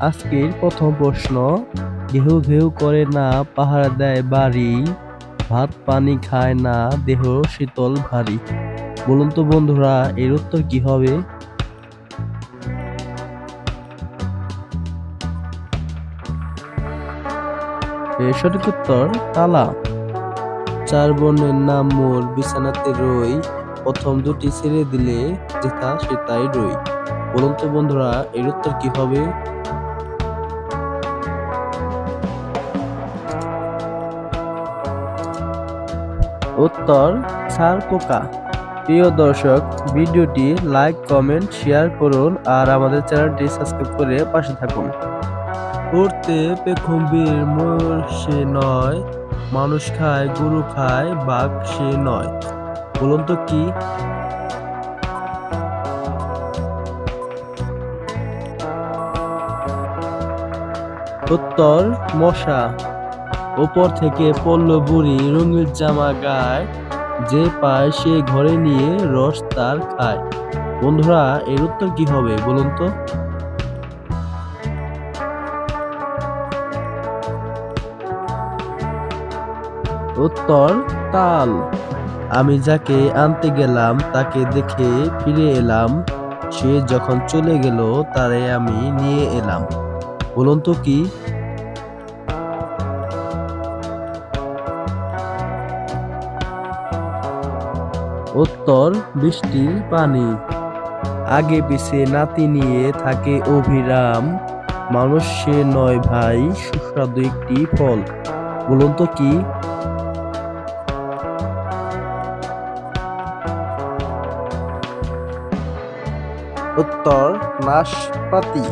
আজকের প্রথম প্রশ্ন, ঘেউ ঘেউ করে না পাহারা দেয় বাড়ি, ভাত পানি খায় না দেহ শীতল ভারী। বলুন তো বন্ধুরা, এর উত্তর কি হবে? এর সঠিক উত্তর তালা। চার বোনের নাম মোর বিছানাতে রই, প্রথম দুটি ছেড়ে দিলে যেথা সেটাই রই। বলুন তো বন্ধুরা, এর উত্তর কি হবে? উত্তর ছার পোকা। প্রিয় দর্শক, ভিডিওটি লাইক কমেন্ট শেয়ার করুন আর আমাদের চ্যানেলটি সাবস্ক্রাইব করে পাশে থাকুন। উড়তে পেখমবীর ময়ূর সে নয়, মানুষ খায় গরু খায় বাঘ সে নয়। বলুন তো কি? উত্তর মশা। ওপর থেকে পড়ল বুড়ি রঙিন জামা গায়, যে পায় সে ঘরে নিয়ে রস তার খায়। বন্ধুরা, এর উত্তর কি হবে বলুন তো? উত্তর তাল। আমি যাকে আনতে গেলাম তাকে দেখে ফিরে এলাম, সে যখন চলে গেল তারে আমি নিয়ে এলাম। বলুন তো কি? উত্তর বৃষ্টির পানি। আগে পিছে নাতি নিয়ে থাকে অভিরাম, মানুষ সে নয় ভাই সুস্বাদু একটি ফল। বলুন তো কি? উত্তর নাশপাতি।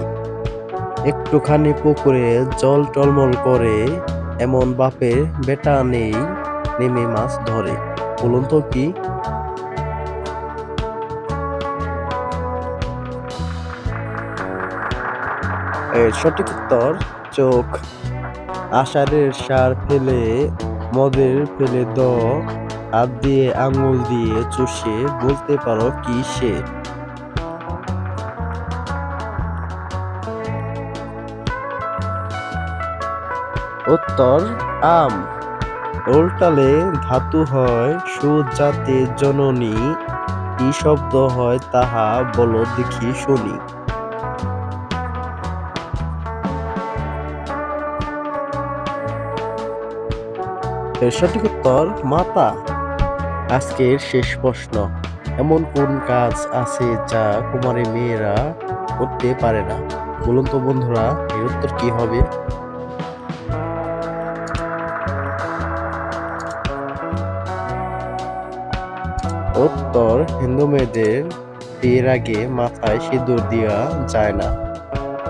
একটুখানি পুকুরে জল টলমল করে, এমন বাপের বেটা নেই নেমে মাছ ধরে। বলুন তো কি? এর সঠিক উত্তর চোখ। আষাঢ়ের সার ফেলে মদের ফেলে দ, হাত দিয়ে আঙুল দিয়ে চুষে বলতে পারো কি সে? উত্তর আম। ওলটালে ধাতু হয় সুদ জাতে জননী, কি শব্দ হয় তাহা বলো দেখি শুনি। এর সঠিক উত্তর মাতা। আজকের শেষ প্রশ্ন, এমন কোন কাজ আছে যা কুমারী মেয়েরা করতে পারে না? বলুন তো বন্ধুরা, এর উত্তর কি হবে? উত্তর হিন্দু মেয়েদের বিয়ের আগে মাথায় সিঁদুর দেওয়া যায় না।